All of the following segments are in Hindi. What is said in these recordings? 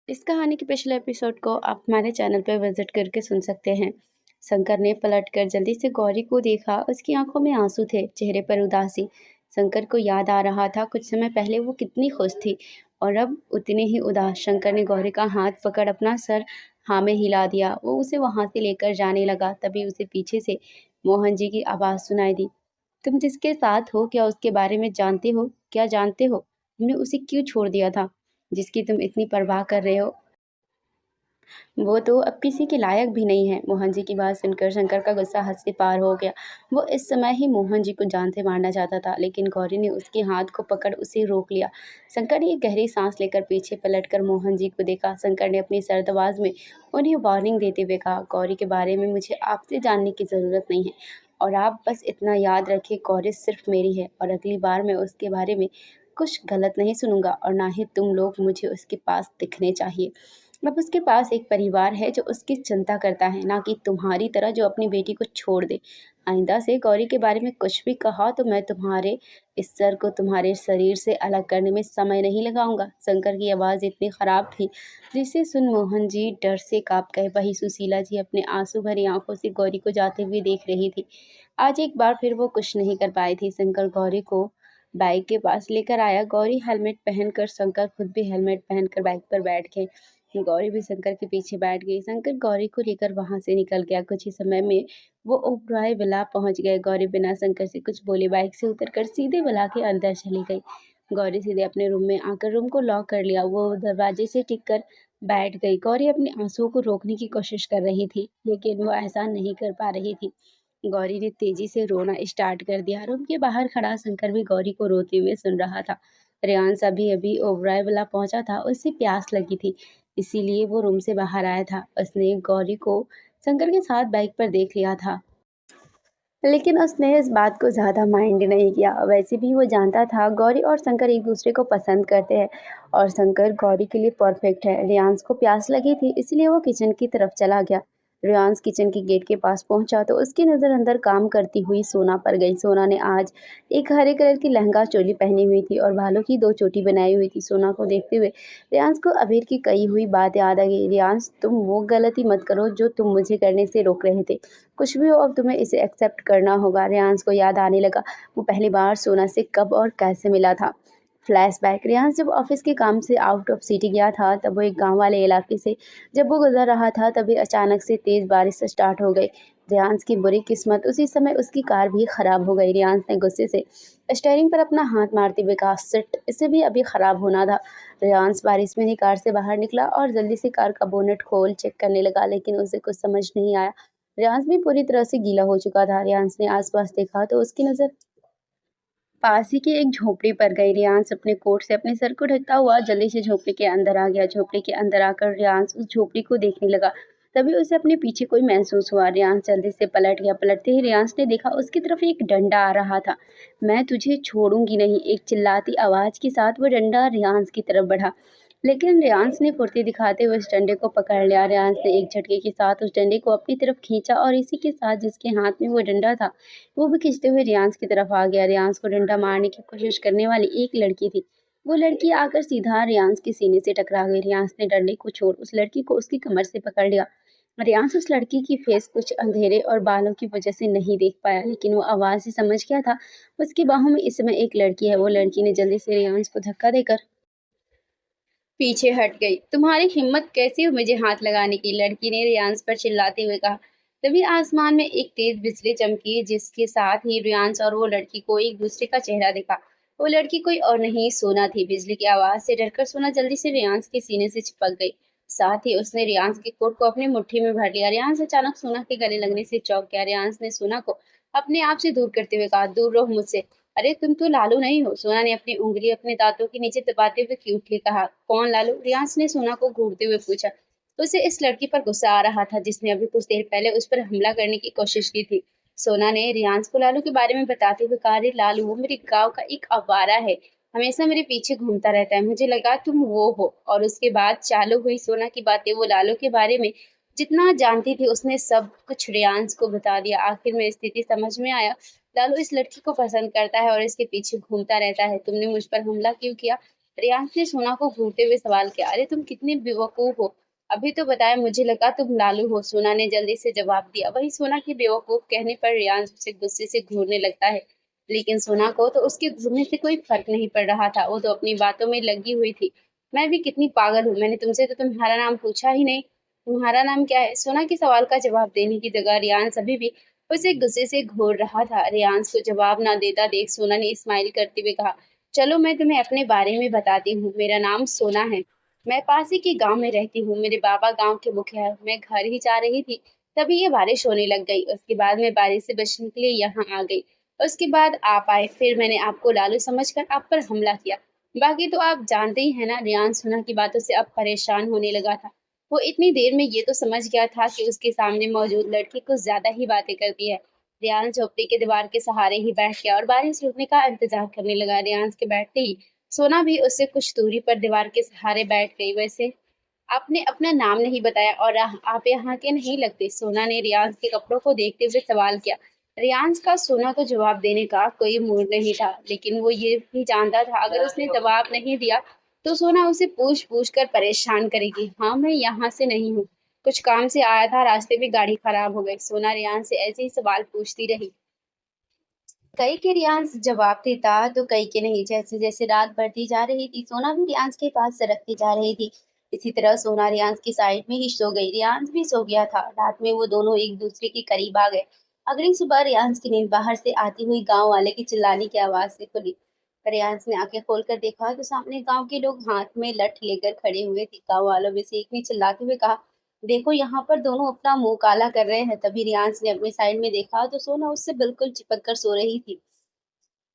इस कहानी के पिछले एपिसोड को आप हमारे चैनल पर विजिट करके सुन सकते हैं। शंकर ने पलटकर जल्दी से गौरी को देखा। उसकी आंखों में आंसू थे, चेहरे पर उदासी। शंकर को याद आ रहा था कुछ समय पहले वो कितनी खुश थी और अब उतनी ही उदास। शंकर ने गौरी का हाथ पकड़ अपना सर हाँ में हिला दिया। वो उसे वहां से लेकर जाने लगा, तभी उसे पीछे से मोहन जी की आवाज सुनाई दी। तुम जिसके साथ हो, क्या उसके बारे में जानते हो? क्या जानते हो तुमने उसे क्यों छोड़ दिया था, जिसकी तुम इतनी परवाह कर रहे हो? वो तो अब किसी के लायक भी नहीं है। मोहन जी की बात सुनकर शंकर का गुस्सा हद से पार हो गया। वो इस समय ही मोहन जी को जान से मारना चाहता था, लेकिन गौरी ने उसके हाथ को पकड़ उसे रोक लिया। शंकर ने एक गहरी सांस लेकर पीछे पलटकर मोहन जी को देखा। शंकर ने अपनी सर्द आवाज में उन्हें वार्निंग देते हुए कहा, गौरी के बारे में मुझे आपसे जानने की जरूरत नहीं है, और आप बस इतना याद रखिए, गौरी सिर्फ मेरी है और अगली बार मैं उसके बारे में कुछ गलत नहीं सुनूंगा, और ना ही तुम लोग मुझे उसके पास दिखने चाहिए। अब उसके पास एक परिवार है जो उसकी चिंता करता है, ना कि तुम्हारी तरह जो अपनी बेटी को छोड़ दे। आइंदा से गौरी के बारे में कुछ भी कहा तो मैं तुम्हारे इस सर को तुम्हारे शरीर से अलग करने में समय नहीं लगाऊंगा। शंकर की आवाज इतनी खराब थी जिसे सुन मोहन जी डर से कांप गए। वही सुशीला जी अपने आंसू भरी आंखों से गौरी को जाते हुए देख रही थी। आज एक बार फिर वो कुछ नहीं कर पाई थी। शंकर गौरी को बाइक के पास लेकर आया। गौरी हेलमेट पहनकर, शंकर खुद भी हेलमेट पहनकर बाइक पर बैठ गए। गौरी भी शंकर के पीछे बैठ गई। शंकर गौरी को लेकर वहां से निकल गया। कुछ ही समय में वो ओबराय विला पहुंच गए। गौरी बिना शंकर से कुछ बोले बाइक से उतरकर सीधे विला के अंदर चली गई। गौरी सीधे अपने रूम में आकर रूम को लॉक कर लिया। वो दरवाजे से टिक कर बैठ गई। गौरी अपने आंसुओं को रोकने की कोशिश कर रही थी, लेकिन वो ऐसा नहीं कर पा रही थी। गौरी ने तेजी से रोना स्टार्ट कर दिया। रूम के बाहर खड़ा शंकर भी गौरी को रोते हुए सुन रहा था। रेयांश अभी अभी ओबराय वाला पहुंचा था, उसे प्यास लगी थी, इसीलिए वो रूम से बाहर आया था। उसने गौरी को शंकर के साथ बाइक पर देख लिया था, लेकिन उसने इस बात को ज्यादा माइंड नहीं किया। वैसे भी वो जानता था गौरी और शंकर एक दूसरे को पसंद करते हैं और शंकर गौरी के लिए परफेक्ट है। रियांश को प्यास लगी थी, इसलिए वो किचन की तरफ चला गया। रियांश किचन के गेट के पास पहुंचा तो उसकी नजर अंदर काम करती हुई सोना पर गई। सोना ने आज एक हरे कलर की लहंगा चोली पहनी हुई थी और बालों की दो चोटी बनाई हुई थी। सोना को देखते हुए रियांश को अबीर की कही हुई बात याद आ गई। रियांश, तुम वो गलती मत करो जो तुम मुझे करने से रोक रहे थे। कुछ भी हो, अब तुम्हें इसे एक्सेप्ट करना होगा। रेयांश को याद आने लगा वो पहली बार सोना से कब और कैसे मिला था। फ्लैशबैक, रेयांश जब ऑफिस के काम से आउट ऑफ सिटी गया था, तब वो एक गांव वाले इलाके से जब वो गुजर रहा था, तभी अचानक से तेज बारिश स्टार्ट हो गई। रेयांश की बुरी किस्मत, उसी समय उसकी कार भी खराब हो गई। रेयांश ने गुस्से से स्टीयरिंग पर अपना हाथ मारते हुए कहा, सिट, इसे भी अभी खराब होना था। रेयांश बारिश में ही कार से बाहर निकला और जल्दी से कार का बोनेट खोल चेक करने लगा, लेकिन उसे कुछ समझ नहीं आया। रियांश भी पूरी तरह से गीला हो चुका था। रियांश ने आसपास देखा तो उसकी नजर पास ही की एक झोपड़ी पर गई। रियांश अपने कोट से अपने सर को ढकता हुआ जल्दी से झोपड़ी के अंदर आ गया। झोपड़ी के अंदर आकर रियांश उस झोपड़ी को देखने लगा, तभी उसे अपने पीछे कोई महसूस हुआ। रियांश जल्दी से पलट गया। पलटते ही रियांश ने देखा उसकी तरफ एक डंडा आ रहा था। मैं तुझे छोड़ूंगी नहीं, एक चिल्लाती आवाज के साथ वो डंडा रियांश की तरफ बढ़ा, लेकिन रियांश ने फुर्ती दिखाते हुए उस डंडे को पकड़ लिया। रियांश ने एक झटके के साथ उस डंडे को अपनी तरफ खींचा और इसी के साथ जिसके हाथ में वो डंडा था, वो भी खींचते हुए रियांश की तरफ आ गया। रियांश को डंडा मारने की कोशिश करने वाली एक लड़की थी। वो लड़की आकर सीधा रियांश के सीने से टकरा गई। रियांश ने डंडे को छोड़ उस लड़की को उसकी कमर से पकड़ लिया। रियांश उस लड़की की फेस कुछ अंधेरे और बालों की वजह से नहीं देख पाया, लेकिन वो आवाज से समझ गया था उसकी बाहों में इस समय एक लड़की है। वो लड़की ने जल्दी से रियांश को धक्का देकर पीछे हट गई। तुम्हारी हिम्मत कैसी हुई मुझे हाथ लगाने की, लड़की ने रियांश पर चिल्लाते हुए कहा। तभी आसमान में एक तेज बिजली चमकी, जिसके साथ ही रियांश और वो लड़की को एक दूसरे का चेहरा दिखा। वो लड़की कोई और नहीं, सोना थी। बिजली की आवाज से डरकर सोना जल्दी से रियांश के सीने से चिपक गई। साथ ही उसने रियांश के कोट को अपनी मुट्ठी में भर लिया। रियांश अचानक सोना के गले लगने से चौंक गया। रियांश ने सोना को अपने आप से दूर करते हुए कहा, दूर रहो मुझसे। अरे तुम तो लालू नहीं हो, सोना ने अपनी उंगली अपने दांतों के नीचे दबाते हुए क्यूट ही कहा। कौन लालू, रियांश ने सोना को घूरते हुए पूछा। उसे इस लड़की पर गुस्सा आ रहा था जिसने अभी कुछ देर पहले उस पर हमला करने की कोशिश की थी। सोना ने रियांश को लालू के बारे में बताते हुए कहा, अरे लालू वो मेरे गांव का एक आवारा है, हमेशा मेरे पीछे घूमता रहता है, मुझे लगा तुम वो हो। और उसके बाद चालू हुई सोना की बातें। वो लालू के बारे में जितना जानती थी उसने सब कुछ रियांश को बता दिया। आखिर में स्थिति समझ में आया, लालू इस लड़की को पसंद करता है और इसके पीछे घूमता रहता है। तुमने मुझ पर हमला क्यों किया? रियांस ने सोना को घूरते हुए सवाल किया। अरे तुम कितनी बेवकूफ हो, अभी तो बताया, मुझे लगा तुम लालू हो, सोना ने जल्दी से जवाब दिया। वही सोना की बेवकूफ कहने पर रियांस उसे गुस्से से घूरने लगता है, लेकिन सोना को तो उसके घूरने से कोई फर्क नहीं पड़ रहा था, वो तो अपनी बातों में लगी हुई थी। मैं भी कितनी पागल हूँ, मैंने तुमसे तो तुम्हारा नाम पूछा ही नहीं। तुम्हारा नाम क्या है? सोना के सवाल का जवाब देने की जगह रियांस अभी भी उसे गुस्से से घूर रहा था। रियांस को जवाब ना देता देख सोना ने स्माइल करते हुए कहा, चलो मैं तुम्हें अपने बारे में बताती हूँ। मेरा नाम सोना है, मैं पास ही के गांव में रहती हूँ। मेरे बाबा गांव के मुखिया हैं। मैं घर ही जा रही थी, तभी ये बारिश होने लग गई। उसके बाद मैं बारिश से बचने के लिए यहाँ आ गई। उसके बाद आप आए, फिर मैंने आपको लालू समझकर आप पर हमला किया। बाकी तो आप जानते ही है ना। रियान सोना की बातों से अब परेशान होने लगा था। वो इतनी देर में ये तो समझ गया था कि उसके सामने मौजूद लड़की कुछ ज्यादा ही बातें करती है। रियान झोपड़ी के दीवार के सहारे ही बैठ गया और बारिश रुकने का इंतजार करने लगा। रियान के बैठते ही सोना भी उससे कुछ दूरी पर दीवार के सहारे बैठ गई। वैसे आपने अपना नाम नहीं बताया और आप यहाँ के नहीं लगते, सोना ने रियांस के कपड़ों को देखते हुए सवाल किया। रियांस का सोना को जवाब देने का कोई मूड नहीं था, लेकिन वो ये भी जानता था अगर उसने जवाब नहीं दिया तो सोना उसे पूछ पूछ कर परेशान करेगी। हाँ, मैं यहाँ से नहीं हूँ, कुछ काम से आया था, रास्ते में गाड़ी खराब हो गई। सोना रियांस से ऐसे ही सवाल पूछती रही। कई के रियांस जवाब देता तो कई के नहीं। जैसे जैसे रात बढ़ती जा रही थी सोना भी रियांस के पास सरकती जा रही थी। इसी तरह सोना रियांस की साइड में ही सो गई, रियांस भी सो गया था। रात में वो दोनों एक दूसरे के करीब आ गए। अगली सुबह रियांस की नींद बाहर से आती हुई गांव वाले की चिल्लाने की आवाज से खुली। रियांस ने आंखें खोलकर देखा तो सामने गांव के लोग हाथ में लठ लेकर खड़े हुए थे। गांव वालों में से एक ने चिल्लाते हुए कहा, देखो यहाँ पर दोनों अपना मुंह काला कर रहे हैं। तभी रियांस ने अपनी साइड में देखा तो सोना उससे बिल्कुल चिपक कर सो रही थी।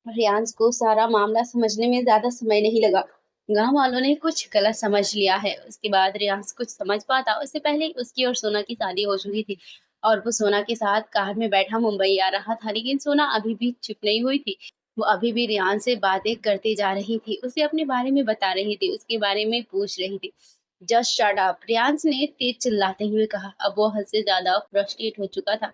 रियांस को सारा मामला समझने में ज्यादा समय नहीं लगा। गांव वालों ने कुछ गलत समझ लिया है। उसके बाद रियांस कुछ समझ पाता उससे पहले उसकी और सोना की शादी हो चुकी थी और वो सोना के साथ कार में बैठा मुंबई आ रहा था। लेकिन सोना अभी भी चुप नहीं हुई थी। वो अभी भी रियांस से बातें करती जा रही थी, उसे अपने बारे में बता रही थी, उसके बारे में पूछ रही थी। जस्ट शट अप, रियांस ने तेज चिल्लाते हुए कहा। अब वो हद से ज्यादा फ्रस्ट्रेट हो चुका था।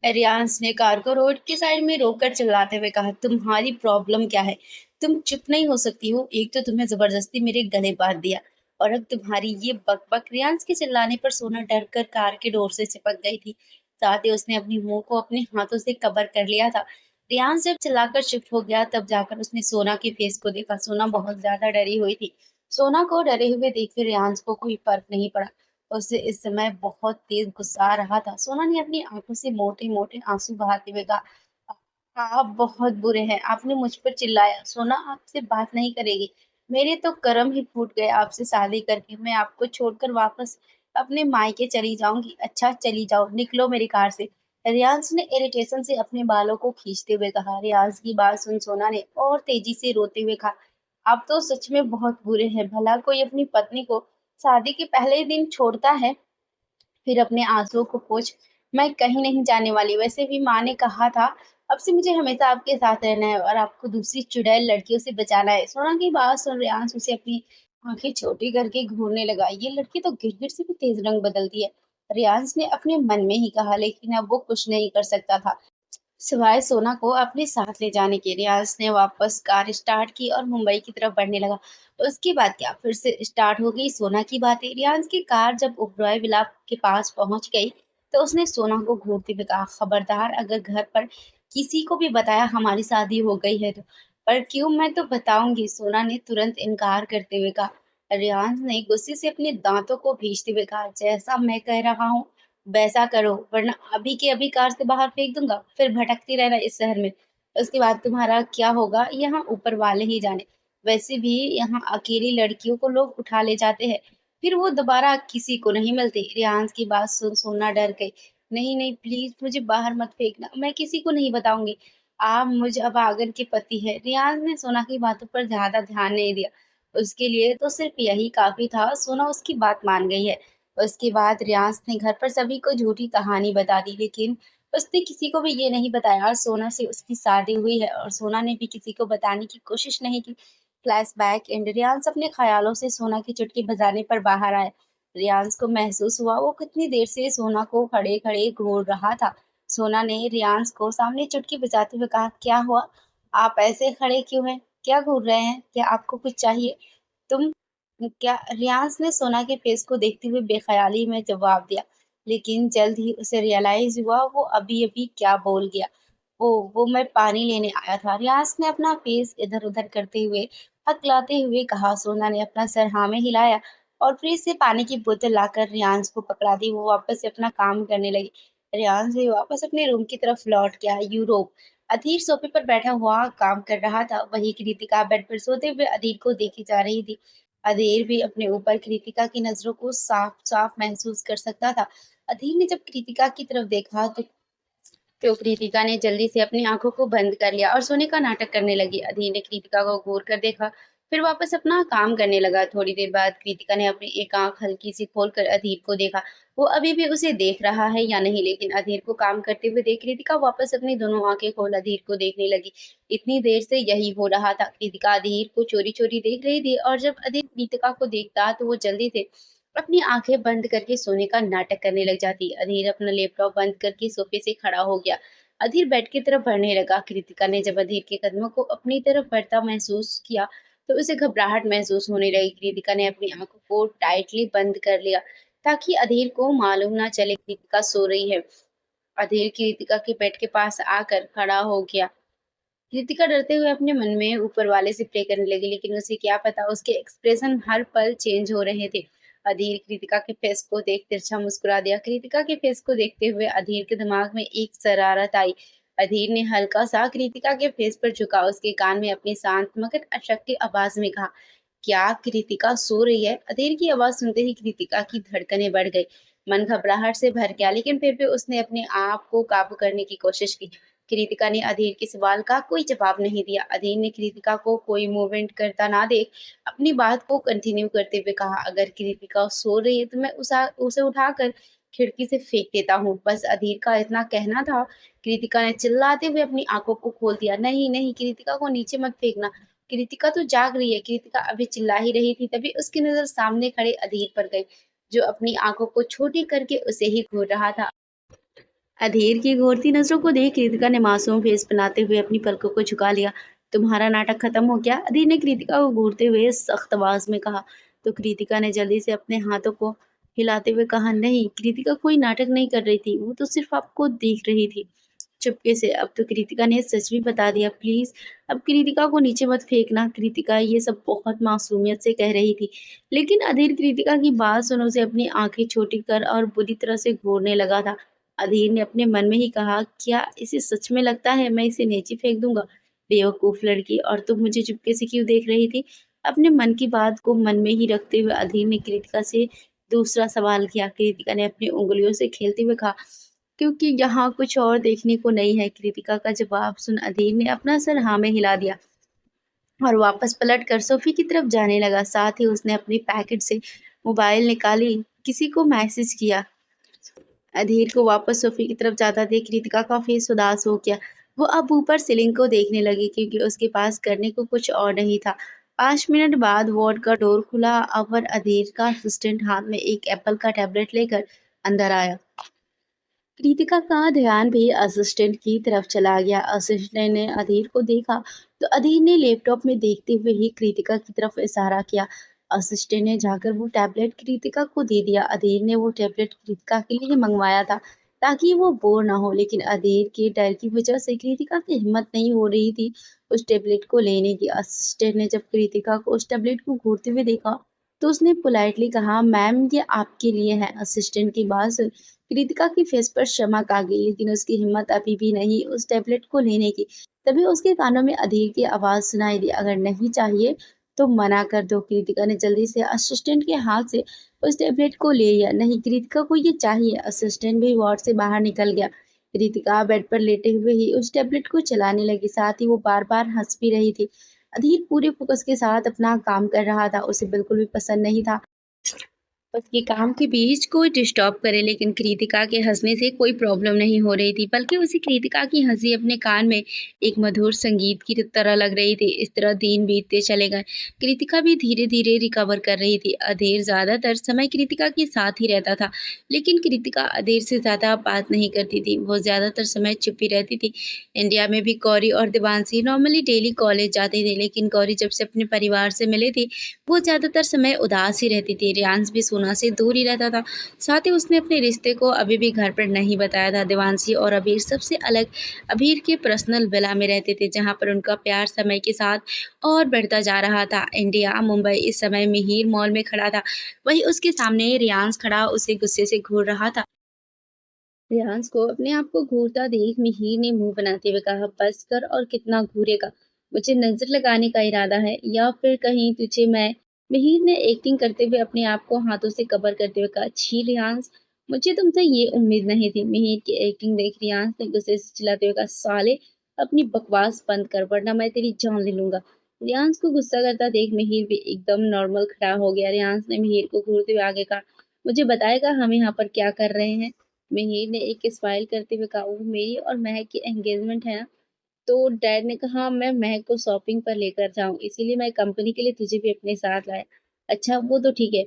रियांस ने कार को रोड की साइड में रोककर चिल्लाते हुए कहा, तुम्हारी प्रॉब्लम क्या है? तुम चुप नहीं हो सकती हो? एक तो तुम्हें जबरदस्ती मेरे गले बांध दिया और अब तुम्हारी ये बकबक। रियांस के चिल्लाने पर सोना डर कर कार के डोर से चिपक गई थी। साथ ही उसने अपनी मुंह को अपने हाथों से कवर कर लिया था। रियांस जब चिल्लाकर चुप हो गया तब जाकर उसने सोना के फेस को देखा। सोना बहुत ज्यादा डरी हुई थी। सोना को डरे हुए देखकर रियांस को कोई फर्क नहीं पड़ा। उसे इस समय बहुत तेज गुस्सा आ रहा था। सोना ने अपनी आंखों से मोटे मोटे आंसू बहाते हुए कहा, आप बहुत बुरे हैं, आपने मुझ पर चिल्लाया। सोना आपसे बात नहीं करेगी, मेरे तो कर्म ही फूट गए आपसे शादी करके। मैं आपको छोड़कर वापस अपने मायके चली जाऊंगी। अच्छा चली जाओ, निकलो मेरी कार से। रियांस ने इरिटेशन से अपने बालों को खींचते हुए कहा। रियांस की बात सुन सोना ने और तेजी से रोते हुए कहा, आप तो सच में बहुत बुरे हैं। भला कोई अपनी पत्नी को शादी के पहले ही दिन छोड़ता है? फिर अपने आंसुओं को पोंछ, मैं कहीं नहीं जाने वाली। वैसे भी माँ ने कहा था अब से मुझे हमेशा आपके साथ रहना है और आपको दूसरी चुड़ैल लड़कियों से बचाना है। सोना की बात सुन रियांश उसे अपनी आंखें छोटी करके घूरने लगा। ये लड़की तो गिरगिट से भी तेज रंग बदलती है, रियांश ने अपने मन में ही कहा। लेकिन अब वो कुछ नहीं कर सकता था सिवाय सोना को अपने साथ ले जाने के। रियाज ने वापस कार स्टार्ट की और मुंबई की तरफ बढ़ने लगा। उसके बाद क्या फिर से स्टार्ट हो गई सोना की बातें। रियाज की कार जब ओबरॉय विला के पास पहुंच गई तो उसने सोना को घूरते हुए कहा, खबरदार अगर घर पर किसी को भी बताया हमारी शादी हो गई है तो। पर क्यों, मैं तो बताऊंगी, सोना ने तुरंत इनकार करते हुए कहा। रियाज ने गुस्से से अपने दांतों को भींचते हुए कहा, जैसा मैं कह रहा हूँ वैसा करो, वरना अभी के अभी कार से बाहर फेंक दूंगा, फिर भटकती रहना इस शहर में। उसके बाद तुम्हारा क्या होगा यहाँ ऊपर वाले ही जाने। वैसे भी यहाँ अकेली लड़कियों को लोग उठा ले जाते हैं, फिर वो दोबारा किसी को नहीं मिलते। रियांस की बात सुन सोना डर गई। नहीं नहीं, प्लीज मुझे बाहर मत फेंकना, मैं किसी को नहीं बताऊंगी। आप मुझ अभागन के पति है। रियांस ने सोना की बातों पर ज्यादा ध्यान नहीं दिया, उसके लिए तो सिर्फ यही काफी था। सोना उसकी बात मान गई है। उसके बाद रियांस ने घर पर सभी को झूठी कहानी बता दी, लेकिन उसने किसी को भी ये नहीं बताया सोना से उसकी शादी हुई है और सोना ने भी किसी को बताने की कोशिश नहीं की। फ्लैशबैक एंड, रियांस अपने ख्यालों से सोना की चुटकी बजाने पर बाहर आया। रियांस को महसूस हुआ वो कितनी देर से सोना को खड़े खड़े घूर रहा था। सोना ने रियांस को सामने चुटकी बजाते हुए कहा, क्या हुआ, आप ऐसे खड़े क्यों हैं? क्या घूर रहे हैं? क्या आपको कुछ चाहिए? तुम क्या? रियाज ने सोना के फेस को देखते हुए बेख्याली में जवाब दिया, लेकिन जल्द ही उसे रियलाइज हुआ वो अभी अभी क्या बोल गया। वो मैं पानी लेने आया था, रियाज ने अपना फेस इधर उधर करते हुए हकलाते हुए कहा। सोना ने अपना सर हाँ में हिलाया और फ्रिज से पानी की बोतल लाकर रियांश को पकड़ा दी। वो वापस से अपना काम करने लगी। रियांश भी वापस अपने रूम की तरफ लौट गया। यूरोप अधीर सोफे पर बैठा हुआ काम कर रहा था। वही कृतिका बेड पर सोते हुए अधीर को देखी जा रही थी। अधीर भी अपने ऊपर कृतिका की नजरों को साफ साफ महसूस कर सकता था। अधीर ने जब कृतिका की तरफ देखा तो कृतिका ने जल्दी से अपनी आंखों को बंद कर लिया और सोने का नाटक करने लगी। अधीर ने कृतिका को घूर कर देखा, फिर वापस अपना काम करने लगा। थोड़ी देर बाद कृतिका ने अपनी एक आंख हल्की सी खोलकर अधीर को देखा। वो अभी भी उसे देख रहा है या नहीं, लेकिन अधीर को काम करते हुए देख कृतिका वापस अपनी दोनों आंखें खोल अधीर को देखने लगी। इतनी देर से यही हो रहा था। कृतिका अधीर को चोरी चोरी देख रही थी और जब अधीर कृतिका को देखता तो वो जल्दी से अपनी आंखें बंद करके सोने का नाटक करने लग जाती। अधीर अपना लैपटॉप बंद करके सोफे से खड़ा हो गया। अधीर बेड की तरफ बढ़ने लगा। कृतिका ने जब अधीर के कदमों को अपनी तरफ बढ़ता महसूस किया तो उसे घबराहट महसूस होने लगी। कृतिका ने अपनी आंखों को टाइटली बंद कर लिया ताकि अधीर को मालूम ना चले कृतिका सो रही है। अधीर कृतिका के बेड के पास आकर खड़ा हो गया। कृतिका डरते हुए अपने मन में ऊपर वाले से प्रे करने लगी, लेकिन उसे क्या पता उसके एक्सप्रेशन हर पल चेंज हो रहे थे। अधीर कृतिका के फेस को देख तिरछा मुस्कुरा दिया। कृतिका के फेस को देखते हुए अधीर के दिमाग में एक शरारत आई। अधीर ने हल्का सा कृतिका के फेस पर झुका, उसके कान में अपनी शांत मगर अशक्ति आवाज में कहा, क्या कृतिका सो रही है? अधीर की आवाज सुनते ही कृतिका की धड़कनें बढ़ गई। मन घबराहट से भर गया, लेकिन फिर भी उसने अपने आप को काबू करने की कोशिश की। कृतिका ने अधीर के सवाल का कोई जवाब नहीं दिया। अधीर ने कृतिका को कोई मूवमेंट करता ना देख अपनी बात को कंटिन्यू करते हुए कहा, अगर कृतिका सो रही है तो मैं उसे उठाकर खिड़की से फेंक देता हूँ। बस अधीर का इतना कहना था। कृतिका ने चिल्लाते हुए अपनी आंखों को खोल दिया। नहीं नहीं, कृतिका को नीचे मत फेंकना। कृतिका तो जाग रही है। कृतिका अभी चिल्ला ही रही थी, तभी उसकी नजर सामने खड़े अधीर पर गई, जो अपनी आंखों को छोटी करके उसे ही घूर रहा था। अधीर की घूरती नजरों को देख कृतिका ने मासूम फेस बनाते हुए अपनी पलकों को झुका लिया। तुम्हारा नाटक खत्म हो गया? अधीर ने कृतिका को घूरते हुए सख्त आवाज में कहा। तो कृतिका ने जल्दी से अपने हाथों को हिलाते हुए कहा, नहीं, कृतिका कोई नाटक नहीं कर रही थी, वो तो सिर्फ आपको देख रही थी चुपके से। अब तो कृतिका ने सच भी बता दिया। प्लीज अब कृतिका को नीचे मत फेंकना। कृतिका ये सब बहुत मासूमियत से कह रही थी, लेकिन अधीर कृतिका की बात सुन उसे अपनी आंखें छोटी कर और बुरी तरह से घूरने लगा था। अधीर ने अपने मन में ही कहा, क्या इसे सच में लगता है मैं इसे नीचे फेंक दूंगा? बेवकूफ लड़की, और तुम मुझे चुपके से क्यों देख रही थी? अपने मन की बात को मन में ही रखते हुए अधीर ने कृतिका से दूसरा सवाल किया। कृतिका ने अपनी उंगलियों से खेलते हुए कहा, क्योंकि यहाँ कुछ और देखने को नहीं है। कृतिका का जवाब सुन अधीर ने अपना सर हाँ में हिला दिया और वापस पलट कर सोफी की तरफ जाने लगा। साथ ही उसने अपनी पैकेट से मोबाइल निकाली, किसी को मैसेज किया। अधीर को वापस सोफी की तरफ जाता देख कृतिका का फेस उदास हो गया। वो अब ऊपर सीलिंग को देखने लगी, क्योंकि उसके पास करने को कुछ और नहीं था। 5 मिनट बाद वार्ड का डोर खुला और अधीर का असिस्टेंट हाथ में एक एप्पल का टैबलेट लेकर अंदर आया। कृतिका का ध्यान भी असिस्टेंट की तरफ चला गया। असिस्टेंट ने अधीर को देखा तो अधीर ने लैपटॉप में देखते हुए ही कृतिका की तरफ इशारा किया। असिस्टेंट ने जाकर वो टैबलेट कृतिका को दे दिया। अधीर ने वो टैबलेट कृतिका के लिए मंगवाया था ताकि वो बोर ना हो, लेकिन अधीर के डर की वजह से कृतिका की हिम्मत नहीं हो रही थी उस टैबलेट को लेने की। असिस्टेंट ने जब कृतिका को उस टैबलेट को घूरते हुए देखा तो उसने पोलाइटली कहा, मैम ये आपके लिए है। असिस्टेंट की बात सुन कृतिका की फेस पर चमक आ गई, लेकिन उसकी हिम्मत अभी भी नहीं उस टैबलेट को लेने की। तभी उसके कानों में अधीर की आवाज सुनाई दी, अगर नहीं चाहिए तो मना कर दो। कृतिका ने जल्दी से असिस्टेंट के हाथ से उस टैबलेट को ले लिया। नहीं, कृतिका को ये चाहिए। असिस्टेंट भी वार्ड से बाहर निकल गया। कृतिका बेड पर लेटे हुए ही उस टैबलेट को चलाने लगी, साथ ही वो बार बार हंस भी रही थी। अधीर पूरे फोकस के साथ अपना काम कर रहा था, उसे बिल्कुल भी पसंद नहीं था उसके काम के बीच कोई डिस्टर्ब करे, लेकिन कृतिका के हंसने से कोई प्रॉब्लम नहीं हो रही थी, बल्कि उसे कृतिका की हंसी अपने कान में एक मधुर संगीत की तरह लग रही थी। इस तरह दिन बीतते चले गए। कृतिका भी धीरे धीरे रिकवर कर रही थी। अधीर ज्यादातर समय कृतिका के साथ ही रहता था, लेकिन कृतिका अधीर से ज्यादा बात नहीं करती थी। वो ज्यादातर समय चुप ही रहती थी। इंडिया में भी गौरी और दिवांशी नॉर्मली डेली कॉलेज जाते थे, लेकिन गौरी जब से अपने परिवार से मिली थी, वो ज़्यादातर समय उदास ही रहती थी। रियांश भी सोना से दूर ही रहता था। साथ ही उसने अपने रिश्ते को अभी भी घर पर नहीं बताया था। देवांशी और अबीर सबसे अलग अबीर के पर्सनल विला में रहते थे, जहाँ पर उनका प्यार समय के साथ और बढ़ता जा रहा था। इंडिया मुंबई इस समय मिहिर मॉल में खड़ा था। वहीं उसके सामने रियांश खड़ा उसे गुस्से से घूर रहा था। रियांश को अपने आप को घूरता देख मिहिर ने मुंह बनाते हुए कहा, बस कर, और कितना घूरेगा? मुझे नजर लगाने का इरादा है या फिर कहीं तुझे मैं। मिहिर ने एक्टिंग करते हुए अपने आप को हाथों से कवर करते हुए कहा, छी रियांश, मुझे तुमसे ये उम्मीद नहीं थी। मिहिर की एक्टिंग देख रियांश ने गुस्से से चिल्लाते हुए कहा, साले, अपनी बकवास बंद कर वरना मैं तेरी जान ले लूंगा। रियांश को गुस्सा करता देख मिहिर भी एकदम नॉर्मल खड़ा हो गया। रियांश ने मिहिर को घूरते हुए आगे कहा, मुझे बताएगा हम यहाँ पर क्या कर रहे हैं? मिहिर ने एक स्माइल करते हुए कहा, वो मेरी और महक की एंगेजमेंट है ना? तो डैड ने कहा मैं महक को शॉपिंग पर लेकर जाऊं, इसीलिए मैं कंपनी के लिए तुझे भी अपने साथ लाया। अच्छा, वो तो ठीक है,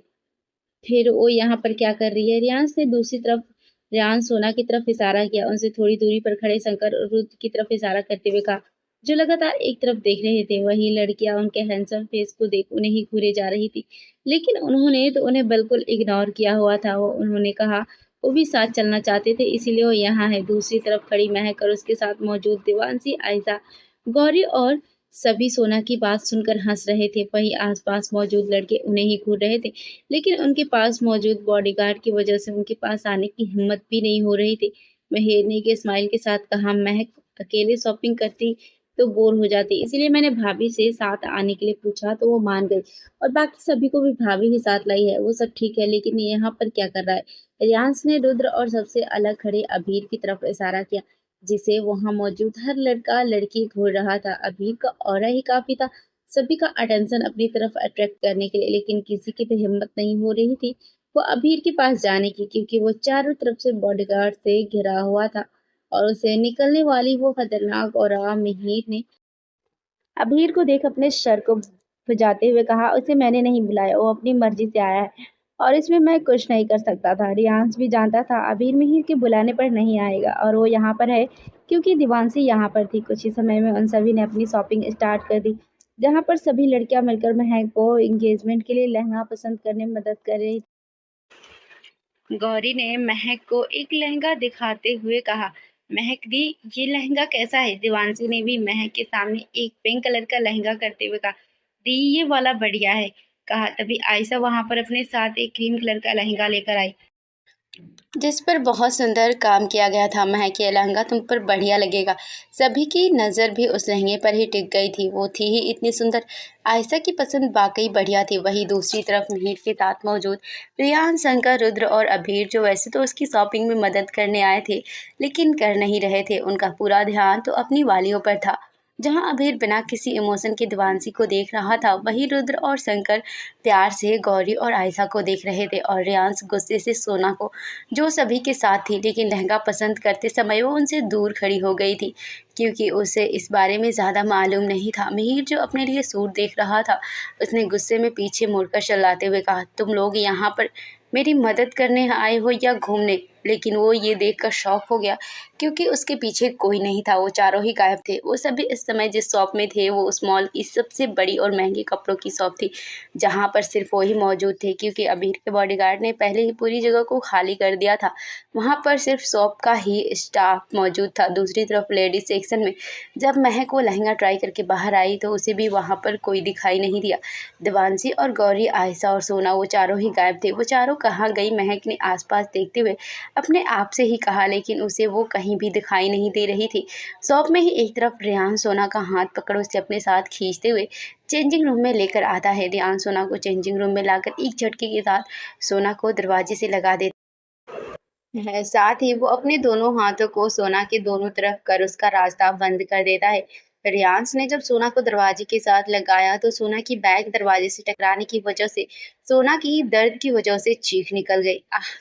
फिर वो यहाँ पर क्या कर रही है? रियांश ने दूसरी तरफ रियांश सोना की तरफ इशारा किया। उनसे थोड़ी दूरी पर खड़े शंकर और रुद्र की तरफ इशारा करते हुए कहा, जो लगातार एक तरफ देख रहे थे। वही लड़कियां उनके हैंडसम फेस को देख उन्हें ही घूरे जा रही थी, लेकिन उन्होंने तो उन्हें बिल्कुल इग्नोर किया हुआ था। वो उन्होंने कहा वो भी साथ चलना चाहते थे, इसीलिए वो यहाँ है। दूसरी तरफ खड़ी महक और उसके साथ मौजूद देवांशी, आयशा, गौरी और सभी सोना की बात सुनकर हंस रहे थे। वहीं आसपास मौजूद लड़के उन्हें ही घूर रहे थे, लेकिन उनके पास मौजूद बॉडीगार्ड की वजह से उनके पास आने की हिम्मत भी नहीं हो रही थी। महेरने के स्माइल के साथ कहा, महक अकेले शॉपिंग करती तो बोर हो जाती, इसीलिए मैंने भाभी से साथ आने के लिए पूछा तो वो मान गई, और बाकी सभी को भी भाभी ही साथ लाई है। वो सब ठीक है, लेकिन ये यहाँ पर क्या कर रहा है? रियांश ने रुद्र और सबसे अलग खड़े अभीर की तरफ इशारा किया, जिसे वहां मौजूद हर लड़का लड़की घूर रहा था। अभीर का ऑरा ही काफी था सभी का अटेंशन अपनी तरफ अट्रैक्ट करने के लिए, लेकिन किसी की भी हिम्मत नहीं हो रही थी वो अभीर के पास जाने की, क्योंकि वो चारों तरफ से बॉडीगार्ड से घिरा हुआ था और उसे निकलने वाली वो खतरनाक और मिहिर ने अभीर को देख अपने सर को खुजाते हुए कहा, उसे मैंने नहीं बुलाया, वो अपनी मर्जी से आया है और इसमें मैं कुछ नहीं कर सकता था। रियांश भी जानता था अभीर मिहिर के बुलाने पर नहीं आएगा, और वो यहाँ पर है क्योंकि दिवांशी यहाँ पर थी। कुछ ही समय में उन सभी ने अपनी शॉपिंग स्टार्ट कर दी, जहाँ पर सभी लड़कियां मिलकर महक को एंगेजमेंट के लिए लहंगा पसंद करने में मदद कर रही। गौरी ने महक को एक लहंगा दिखाते हुए कहा, महक दी, ये लहंगा कैसा है? दिवांशी ने भी महक के सामने एक पिंक कलर का लहंगा करते हुए कहा, दी, ये वाला बढ़िया है। कहा तभी आयशा वहां पर अपने साथ एक क्रीम कलर का लहंगा लेकर आई, जिस पर बहुत सुंदर काम किया गया था। महक, ये लहंगा तुम पर बढ़िया लगेगा। सभी की नज़र भी उस लहंगे पर ही टिक गई थी। वो थी ही इतनी सुंदर। आयशा की पसंद वाकई बढ़िया थी। वहीं दूसरी तरफ मिहिर के साथ मौजूद रियान, शंकर, रुद्र और अभीर, जो वैसे तो उसकी शॉपिंग में मदद करने आए थे, लेकिन कर नहीं रहे थे। उनका पूरा ध्यान तो अपनी वालियों पर था। जहां अभीर बिना किसी इमोशन के दिवांशी को देख रहा था, वहीं रुद्र और शंकर प्यार से गौरी और आयशा को देख रहे थे, और रियांश गुस्से से सोना को, जो सभी के साथ थी, लेकिन लहंगा पसंद करते समय वो उनसे दूर खड़ी हो गई थी, क्योंकि उसे इस बारे में ज़्यादा मालूम नहीं था। मिहिर, जो अपने लिए सूट देख रहा था, उसने गुस्से में पीछे मुड़कर चिल्लाते हुए कहा, तुम लोग यहाँ पर मेरी मदद करने आए हो या घूमने? लेकिन वो ये देखकर शॉक हो गया, क्योंकि उसके पीछे कोई नहीं था। वो चारों ही गायब थे। वो सभी इस समय जिस शॉप में थे, वो उस मॉल की सबसे बड़ी और महंगी कपड़ों की शॉप थी, जहाँ पर सिर्फ वो ही मौजूद थे, क्योंकि अबीर के बॉडीगार्ड ने पहले ही पूरी जगह को खाली कर दिया था। वहाँ पर सिर्फ शॉप का ही स्टाफ मौजूद था। दूसरी तरफ लेडीज सेक्शन में जब महक वो लहंगा ट्राई करके बाहर आई, तो उसे भी वहाँ पर कोई दिखाई नहीं दिया। देवांशी और गौरी, आयशा और सोना, वो चारों ही गायब थे। वो चारों कहाँ गई? महक ने आसपास देखते हुए अपने आप से ही कहा, लेकिन उसे वो कहीं भी दिखाई नहीं दे रही थी। शॉप में ही एक तरफ रेहान सोना का हाथ पकड़ उसे अपने साथ खींचते हुए चेंजिंग रूम में लेकर आता है। रेहान सोना को चेंजिंग रूम में लाकर एक झटके के साथ सोना को दरवाजे से लगा देता है। साथ ही वो अपने दोनों हाथों को सोना के दोनों तरफ कर उसका रास्ता बंद कर देता है। रियांश ने जब सोना को दरवाजे के साथ लगाया तो सोना की बैग दरवाजे से टकराने की वजह से सोना की दर्द की वजह से चीख निकल गई।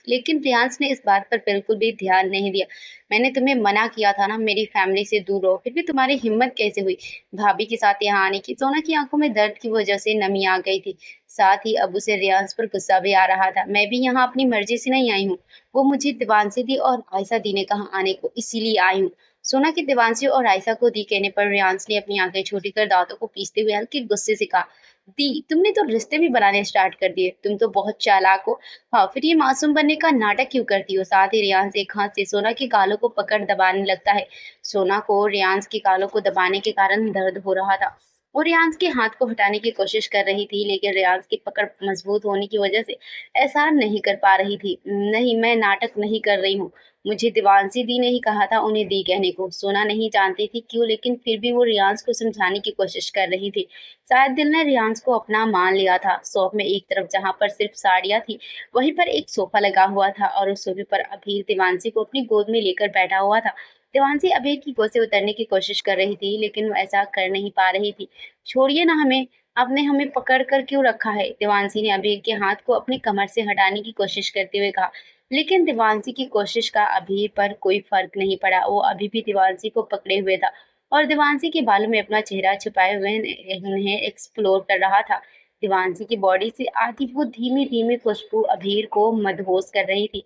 लेकिन रियांश ने इस बात पर बिल्कुल भी ध्यान नहीं दिया। मैंने तुम्हें मना किया था ना, मेरी फैमिली से दूर रहो, फिर भी तुम्हारी हिम्मत कैसे हुई भाभी के साथ यहाँ आने की। सोना की आंखों में दर्द की वजह से नमी आ गई थी। साथ ही अब उसे रियांश पर गुस्सा भी आ रहा था। मैं भी यहाँ अपनी मर्जी से नहीं आई हूँ, वो मुझे दीवानसी दी और आयशा दी ने कहा आने को, इसीलिए आई हूँ। सोना की देवांशी और आयशा को दी कहने पर रियांश ने अपनी आंखें छोटी कर दांतों को पीसते हुए हल्के गुस्से से कहा, दी तुमने तो रिश्ते भी बनाने स्टार्ट कर दिए, तुम तो बहुत चालाक हो। हाँ, फिर ये मासूम बनने का नाटक क्यों करती हो। साथ ही रियांश एक हाथ से सोना के गालों को पकड़ दबाने लगता है। सोना को रियांश के गालों को दबाने के कारण दर्द हो रहा था। वो रियांश के हाथ को हटाने की कोशिश कर रही थी, लेकिन रियांश की पकड़ मजबूत होने की वजह से ऐसा नहीं कर पा रही थी। नहीं, मैं नाटक नहीं कर रही हूँ, मुझे देवांशी दी ने ही कहा था उन्हें दी कहने को। सोना नहीं जानती थी क्यों, लेकिन फिर भी वो रियांश को समझाने की कोशिश कर रही थी। शायद दिल ने रियांश को अपना मान लिया था। शॉप में एक तरफ जहां पर सिर्फ साड़ियां थी, वहीं पर एक सोफा लगा हुआ था और उस सोफे पर अभीर देवांशी को अपनी गोद में लेकर बैठा हुआ था। देवांशी अभीर की गोद से उतरने की कोशिश कर रही थी, लेकिन वो ऐसा कर नहीं पा रही थी। छोड़िए ना हमें, आपने हमें पकड़ कर क्यों रखा है। देवांशी ने अभीर के हाथ को अपनी कमर से हटाने की कोशिश करते हुए कहा, लेकिन देवांशी की कोशिश का अभी पर कोई फर्क नहीं पड़ा। वो अभी भी देवांशी को पकड़े हुए था और देवांशी के बालों में अपना चेहरा छुपाए हुए उन्हें एक्सप्लोर कर रहा था। देवांशी की बॉडी से आती वो धीमी धीमी खुशबू अभीर को मदहोश कर रही थी।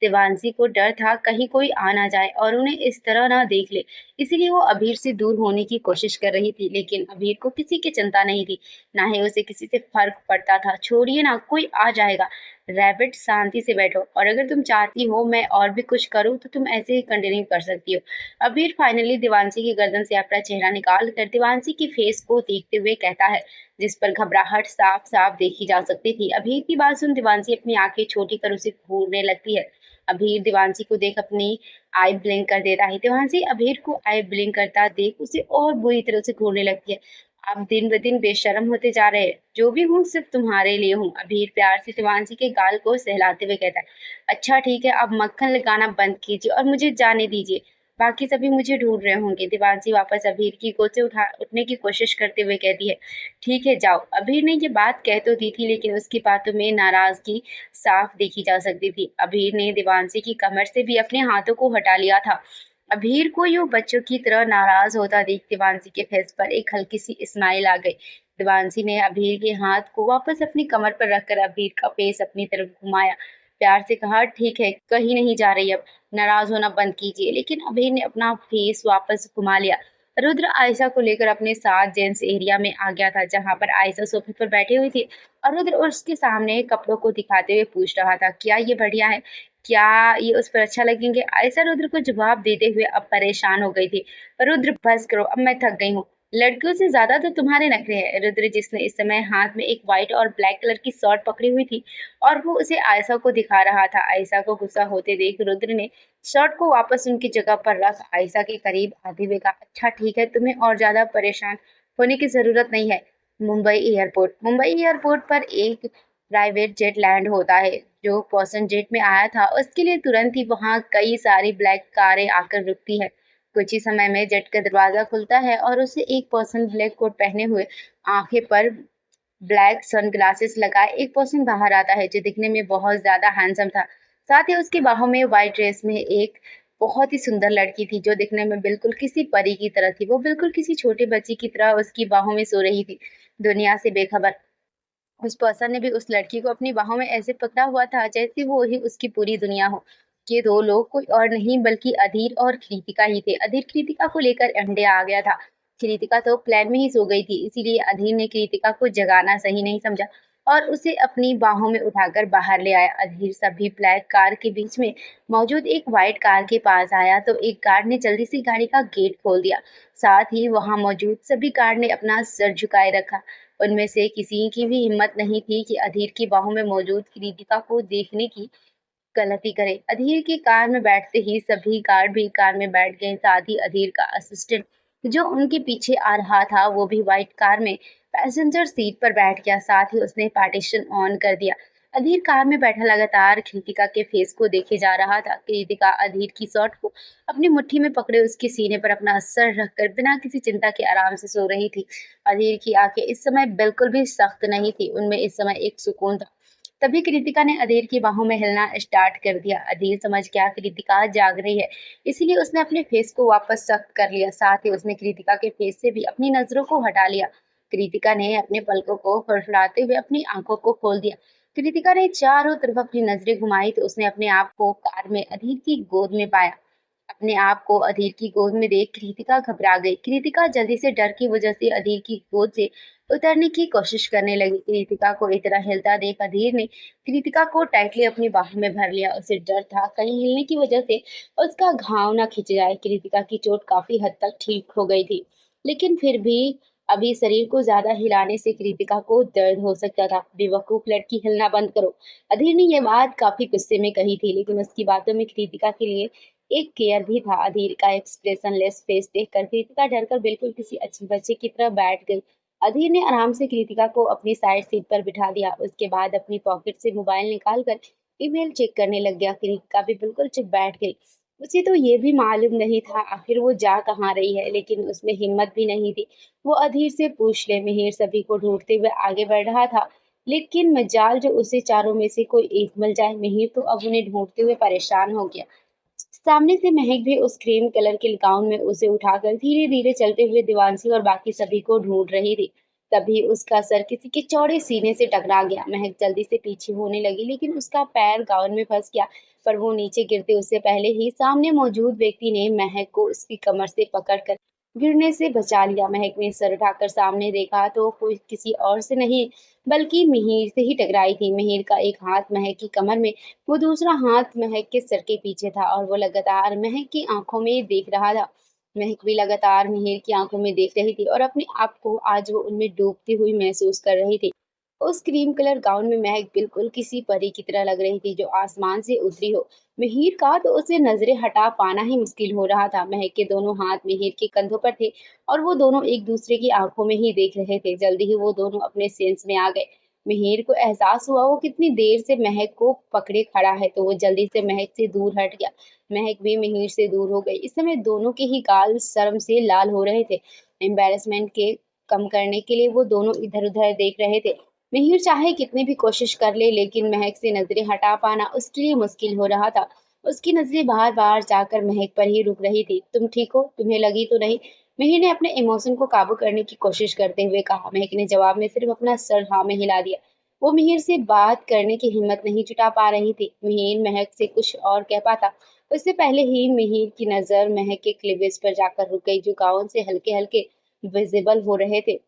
देवांशी को डर था कहीं कोई आ ना जाए और उन्हें इस तरह ना देख ले, इसीलिए वो अभीर से दूर होने की कोशिश कर रही थी। लेकिन अभीर को किसी की चिंता नहीं थी, ना ही उसे किसी से फर्क पड़ता था। छोड़िए ना, कोई आ जाएगा। रैबिट शांति से बैठो, और अगर तुम चाहती हो मैं और भी कुछ करूं तो तुम ऐसे ही कंटिन्यू कर सकती हो। अबीर फाइनली देवांशी की गर्दन से अपना चेहरा निकाल कर देवांशी की फेस को देखते हुए कहता है, जिस पर घबराहट साफ साफ देखी जा सकती थी। अबीर की बात सुन देवांशी अपनी आंखें छोटी कर उसे घूरने लगती है। अबीर देवांशी को देख अपनी आई ब्लिंक कर देता है। देवांशी अबीर को आई ब्लिंक करता देख उसे और बुरी तरह से घूरने लगती है। आप दिन ब दिन बेशर्म होते जा रहे हैं, जो भी हूँ सिर्फ तुम्हारे लिए हूँ। अबीर प्यार से देवांशी के गाल को सहलाते हुए कहता है, अच्छा ठीक है, अब मक्खन लगाना बंद कीजिए और मुझे जाने दीजिए, बाकी सभी मुझे ढूंढ रहे होंगे। देवांशी वापस अबीर की गोद से उठने की कोशिश करते हुए कहती है, ठीक है जाओ। अबीर ने ये बात कह तो दी थी, लेकिन उसकी बातों में नाराजगी साफ देखी जा सकती थी। अबीर ने देवांशी की कमर से भी अपने हाथों को हटा लिया था। अबीर को यूं बच्चों की तरह नाराज होता देख देवांशी के फेस पर एक हल्की सी स्माइल आ गई। देवांशी ने अबीर के हाथ को वापस अपनी कमर पर रखकर अबीर का फेस अपनी तरफ घुमाया। प्यार से कहा, ठीक है, कहीं नहीं जा रही, अब नाराज होना बंद कीजिए। लेकिन अबीर ने अपना फेस वापस घुमा लिया। रुद्र आयशा को लेकर अपने साथ जेंट्स एरिया में आ गया था, जहां पर आयशा सोफे पर बैठी हुई थी और रुद्र उसके सामने कपड़ों को दिखाते हुए पूछ रहा था, क्या ये बढ़िया है, क्या ये उस पर अच्छा लगेंगे। आयशा रुद्र को जवाब देते हुए अब परेशान हो गई थी। रुद्र बस करो, अब मैं थक गई हूँ, लड़कियों से ज्यादा तो तुम्हारे नखरे हैं। रुद्र, जिसने इस समय हाथ में एक व्हाइट और ब्लैक कलर की शर्ट पकड़ी हुई थी और वो उसे आयशा को दिखा रहा था। आयशा को गुस्सा होते देख रुद्र ने शर्ट को वापस उनकी जगह पर रख आयशा के करीब आते हुए कहा, अच्छा ठीक है, तुम्हें और ज्यादा परेशान होने की जरूरत नहीं है। मुंबई एयरपोर्ट पर एक प्राइवेट जेट लैंड होता है। जो पर्सन जेट में आया था उसके लिए तुरंत ही वहां कई सारी ब्लैक कारें आकर रुकती है। कुछ ही समय में जेट का दरवाजा खुलता है और उसे एक पर्सन ब्लैक कोट पहने हुए, आंखें पर ब्लैक सनग्लासेस लगाए एक पर्सन बाहर आता है, जो दिखने में बहुत ज्यादा हैंडसम था। साथ ही उसकी बाहों में व्हाइट ड्रेस में एक बहुत ही सुंदर लड़की थी, जो दिखने में बिल्कुल किसी परी की तरह थी। वो बिल्कुल किसी छोटे बच्ची की तरह उसकी बाहों में सो रही थी, दुनिया से बेखबर। उस पर्सन ने भी उस लड़की को अपनी बाहों में ऐसे पकड़ा हुआ था जैसे वो ही उसकी पूरी दुनिया हो। ये दो लोग कोई और नहीं बल्कि अधीर और कृतिका ही थे। अधीर कृतिका को लेकर इंडिया आ गया था। कृतिका तो प्लेन में ही सो गई थी, इसीलिए अधीर ने कृतिका को जगाना सही नहीं समझा और उसे अपनी बाहों में उठाकर बाहर ले आया। अधीर सभी ब्लैक कार के बीच में मौजूद एक व्हाइट कार के पास आया तो एक गार्ड ने जल्दी से गाड़ी का गेट खोल दिया। साथ ही वहां मौजूद सभी गार्ड ने अपना सर झुकाए रखा। उनमें से किसी की भी हिम्मत नहीं थी कि अधीर की बाहों में मौजूद कृतिका को देखने की गलती करे। अधीर की कार में बैठते ही सभी गार्ड भी कार में बैठ गए। साथ ही अधीर का असिस्टेंट जो उनके पीछे आ रहा था वो भी व्हाइट कार में पैसेंजर सीट पर बैठ गया। साथ ही उसने पार्टीशन ऑन कर दिया। अधीर कार में बैठा लगातार कृतिका के फेस को देखे जा रहा था। कृतिका अधीर की शर्ट को अपनी मुट्ठी में पकड़े उसके सीने पर अपना सर रखकर बिना किसी चिंता के आराम से सो रही थी। अधीर की आंखें इस समय बिल्कुल भी सख्त नहीं थी, उनमें इस समय एक सुकून था। तभी कृतिका ने अधीर की बाहों में हिलना स्टार्ट कर दिया। अधीर समझ गया कृतिका जाग रही है, इसीलिए उसने अपने फेस को वापस सख्त कर लिया। साथ ही उसने कृतिका के फेस से भी अपनी नजरों को हटा लिया। कृतिका ने अपने पलकों को फड़फड़ाते हुए अपनी आंखों को खोल दिया। कृतिका ने चारों तरफ अपनी नजरें घुमाई तो उसने अपने आप को कार में अधीर की गोद में पाया। अपने आप को अधीर की गोद में देख कृतिका घबरा गई। कृतिका जल्दी से डर की वजह से अधीर की गोद से उतरने की कोशिश करने लगी। कृतिका को इतना हिलता देख अधीर ने कृतिका को टाइटली अपनी बाहों में भर लिया। उसे डर था कहीं हिलने की वजह से उसका घाव ना खिंच जाए। कृतिका की चोट काफी हद तक ठीक हो गई थी, लेकिन फिर भी अभी शरीर को ज्यादा हिलाने से कृतिका को दर्द हो सकता था। बेवकूफ लड़की, हिलना बंद करो। अधीर ने यह बात काफी गुस्से में कही थी, लेकिन उसकी बातों में कृतिका के लिए एक केयर भी था। अधीर का एक्सप्रेशनलेस फेस देखकर कृतिका डरकर बिल्कुल किसी अच्छे बच्चे की तरह बैठ गई। अधीर ने आराम से कृतिका को अपनी साइड सीट पर बिठा दिया। उसके बाद अपनी पॉकेट से मोबाइल निकालकर ईमेल चेक करने लग गया। कृतिका भी बिल्कुल चुप बैठ गई। उसे तो ये भी मालूम नहीं था आखिर वो जा कहाँ रही है, लेकिन उसमें हिम्मत भी नहीं थी वो अधीर से पूछ ले। मिहिर सभी को ढूंढते हुए आगे बढ़ रहा था, लेकिन मजाल जो उसे चारों में से कोई एक मिल जाए। मिहिर तो अब उन्हें ढूंढते हुए परेशान हो गया। सामने से महक भी उस क्रीम कलर के गाउन में उसे उठाकर धीरे धीरे चलते हुए देवांशी और बाकी सभी को ढूंढ रही थी। तभी उसका सर किसी के चौड़े सीने से टकरा गया। महक जल्दी से पीछे होने लगी, लेकिन उसका पैर गाउन में फंस गया। पर वो नीचे गिरते उससे पहले ही सामने मौजूद व्यक्ति ने महक को उसकी कमर से पकड़कर गिरने से बचा लिया। महक ने सर उठाकर सामने देखा तो कोई किसी और से नहीं बल्कि मिहिर से ही टकराई थी। मिहिर का एक हाथ महक की कमर में, वो दूसरा हाथ महक के सर के पीछे था और वो लगातार महक की आंखों में देख रहा था। महक भी लगातार मिहिर की आंखों में देख रही थी और अपने आप को आज वो उनमें डूबती हुई महसूस कर रही थी। उस क्रीम कलर गाउन में महक बिल्कुल किसी परी की तरह लग रही थी जो आसमान से उतरी हो। मिहिर का तो उसे नजरें हटा पाना ही मुश्किल हो रहा था। महक के दोनों हाथ मिहिर के कंधों पर थे और वो दोनों एक दूसरे की आंखों में ही देख रहे थे। जल्दी ही वो दोनों अपने सेंस में आ गए। मिहिर को एहसास हुआ वो कितनी देर से महक को पकड़े खड़ा है, तो वो जल्दी से महक से दूर हट गया। महक भी मिहिर से दूर हो गई। इस समय दोनों के ही गाल शर्म से लाल हो रहे थे। एम्बेरसमेंट के कम करने के लिए वो दोनों इधर उधर देख रहे थे। मिहिर चाहे कितनी भी कोशिश कर ले, लेकिन महक से नजरें हटा पाना उसके लिए मुश्किल हो रहा था। उसकी नजरें बार बार जाकर महक पर ही रुक रही थी। तुम ठीक हो? तुम्हें लगी तो नहीं? मिहिर ने अपने इमोशन को काबू करने की कोशिश करते हुए कहा। महक ने जवाब में सिर्फ अपना सर हाँ में हिला दिया। वो मिहिर से बात करने की हिम्मत नहीं जुटा पा रही थी। मिहिर महक से कुछ और कह पाता उससे पहले ही मिहिर की नजर महक के क्लीवेज पर जाकर रुक गई, जो गाउन से हल्के हल्के विजिबल हो रहे थे।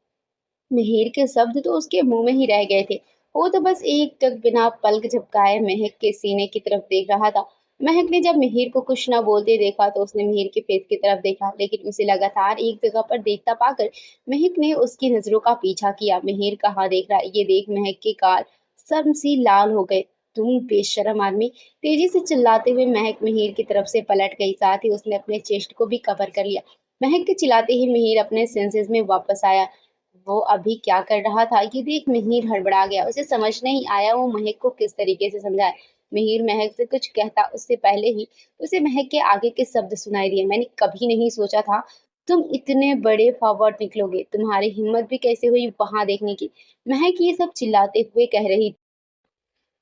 मिहिर के शब्द तो उसके मुंह में ही रह गए थे। वो तो बस एक टक बिना पलक झपकाए महक के सीने की तरफ देख रहा था। महक ने जब मिहिर को कुछ न बोलते देखा तो उसने मिहिर के फेस की तरफ देखा, लेकिन उसे लगातार एक जगह पर देखता पाकर महक ने उसकी नजरों का पीछा किया। मिहिर कहाँ देख रहा है ये देख महक के गाल शर्म सी लाल हो गए। तुम बेशरम आदमी! तेजी से चिल्लाते हुए महक मिहिर की तरफ से पलट गई। साथ ही उसने अपने चेस्ट को भी कवर कर लिया। महक के चिल्लाते ही मिहिर अपने सेंसेस में वापस आया। वो अभी क्या कर रहा था ये देख मिहिर हड़बड़ा गया। उसे समझ नहीं आया वो महक को किस तरीके से समझाए। मिहिर महक से कुछ कहता उससे पहले ही उसे महक के आगे के शब्द सुनाई दिए। मैंने कभी नहीं सोचा था तुम इतने बड़े फॉरवर्ड निकलोगे। तुम्हारी हिम्मत भी कैसे हुई वहां देखने की? महक ये सब चिल्लाते हुए कह रही।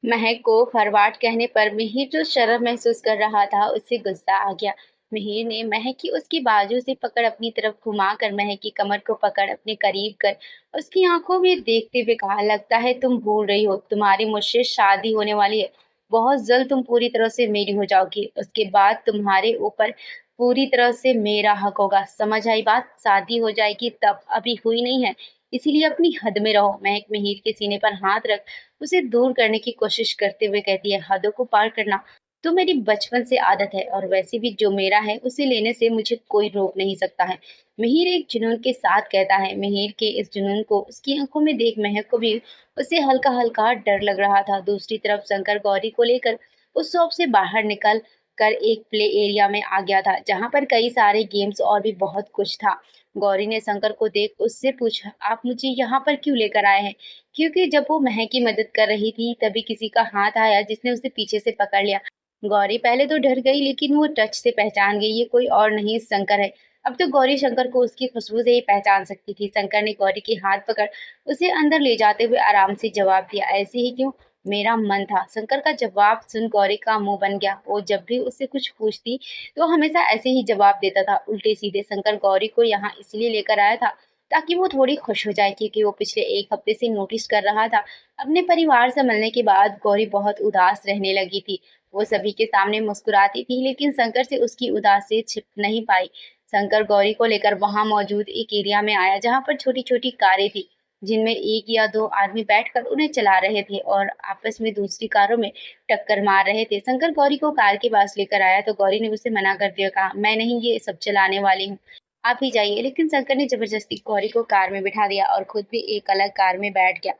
महक को फरवाट कहने पर मिहिर जो शर्म महसूस कर रहा था उससे गुस्सा आ गया। मिहिर ने महक की उसकी बाजू से पकड़ अपनी तरफ घुमाकर महक की कमर को पकड़ अपने करीब कर उसकी आंखों में देखते हुए कहा, लगता है तुम भूल रही हो तुम्हारी मुझसे शादी होने वाली है। बहुत जल्द तुम पूरी तरह से मेरी हो जाओगी, उसके बाद तुम्हारे ऊपर पूरी तरह से मेरा हक होगा। समझ आई बात? शादी हो जाएगी तब, अभी हुई नहीं है, इसीलिए अपनी हद में रहो। महक मिहिर के सीने पर हाथ रख उसे दूर करने की कोशिश करते हुए कहती है, हदों को पार करना तो मेरी बचपन से आदत है, और वैसे भी जो मेरा है उसे लेने से मुझे कोई रोक नहीं सकता है। मिहिर एक जुनून के साथ कहता है। मिहिर के इस जुनून को उसकी आंखों में देख महक को भी उसे हल्का हल्का डर लग रहा था। दूसरी तरफ शंकर गौरी को लेकर उस शॉप से बाहर निकल कर एक प्ले एरिया में आ गया था जहाँ पर कई सारे गेम्स और भी बहुत कुछ था। गौरी ने शंकर को देख उससे पूछा, आप मुझे यहाँ पर क्यों लेकर आए हैं? क्योंकि जब वो महक की मदद कर रही थी तभी किसी का हाथ आया जिसने उसे पीछे से पकड़ लिया। गौरी पहले तो डर गई लेकिन वो टच से पहचान गई ये कोई और नहीं शंकर है। अब तो गौरी शंकर को उसकी खुशबू से ही पहचान सकती थी। शंकर ने गौरी की हाथ पकड़ उसे अंदर ले जाते हुए आराम से जवाब दिया, ऐसे ही क्यों? मेरा मन था। शंकर का जवाब सुन गौरी का मुंह बन गया। वो जब भी उससे कुछ पूछती तो हमेशा ऐसे ही जवाब देता था, उल्टे सीधे। शंकर गौरी को यहाँ इसलिए लेकर आया था ताकि वो थोड़ी खुश हो जाए, क्योंकि वो पिछले एक हफ्ते से नोटिस कर रहा था अपने परिवार से मिलने के बाद गौरी बहुत उदास रहने लगी थी। वो सभी के सामने मुस्कुराती थी लेकिन शंकर से उसकी उदासी छिप नहीं पाई। शंकर गौरी को लेकर वहां मौजूद एक एरिया में आया जहां पर छोटी छोटी कारें थी जिनमें एक या दो आदमी बैठकर उन्हें चला रहे थे और आपस में दूसरी कारों में टक्कर मार रहे थे। शंकर गौरी को कार के पास लेकर आया तो गौरी ने उसे मना कर दिया, कहा, मैं नहीं ये सब चलाने वाली हूँ, आप ही जाइए। लेकिन शंकर ने जबरदस्ती गौरी को कार में बिठा दिया और खुद भी एक अलग कार में बैठ गया।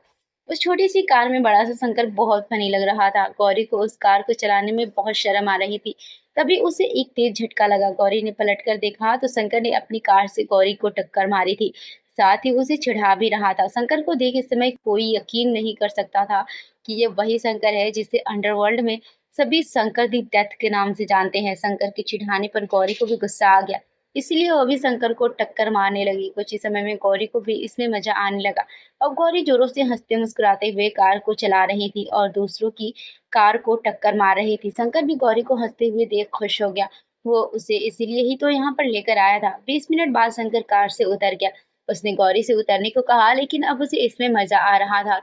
उस छोटी सी कार में बड़ा सा शंकर बहुत फनी लग रहा था। गौरी को उस कार को चलाने में बहुत शर्म आ रही थी। तभी उसे एक तेज झटका लगा। गौरी ने पलटकर देखा तो शंकर ने अपनी कार से गौरी को टक्कर मारी थी, साथ ही उसे चिढ़ा भी रहा था। शंकर को देख इस समय कोई यकीन नहीं कर सकता था कि ये वही शंकर है जिसे अंडरवर्ल्ड में सभी शंकर दी डेथ के नाम से जानते हैं। शंकर के चिढ़ाने पर गौरी को भी गुस्सा आ गया, इसलिए वो भी शंकर को टक्कर मारने लगी। कुछ ही समय में गौरी को भी इसमें मजा आने लगा। अब गौरी जोरों से हंसते मुस्कुराते हुए कार को चला रही थी और दूसरों की कार को टक्कर मार रही थी। शंकर भी गौरी को हंसते हुए देख खुश हो गया। वो उसे इसीलिए ही तो यहाँ पर लेकर आया था। 20 मिनट बाद शंकर कार से उतर गया। उसने गौरी से उतरने को कहा लेकिन अब उसे इसमें मजा आ रहा था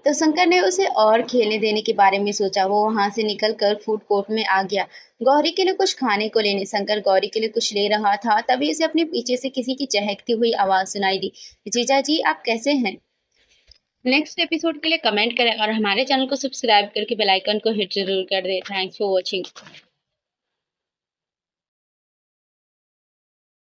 तो शंकर ने उसे और खेलने देने के बारे में सोचा। वो वहां से निकलकर फूड कोर्ट में आ गया गौरी के लिए कुछ खाने को लेने। शंकर गौरी के लिए कुछ ले रहा था तभी उसे अपने पीछे से किसी की चहकती हुई आवाज सुनाई दी, जीजा जी आप कैसे हैं? नेक्स्ट एपिसोड के लिए कमेंट करें और हमारे चैनल को सब्सक्राइब करके बेल आइकन को हिट जरूर कर दें। Thanks for watching.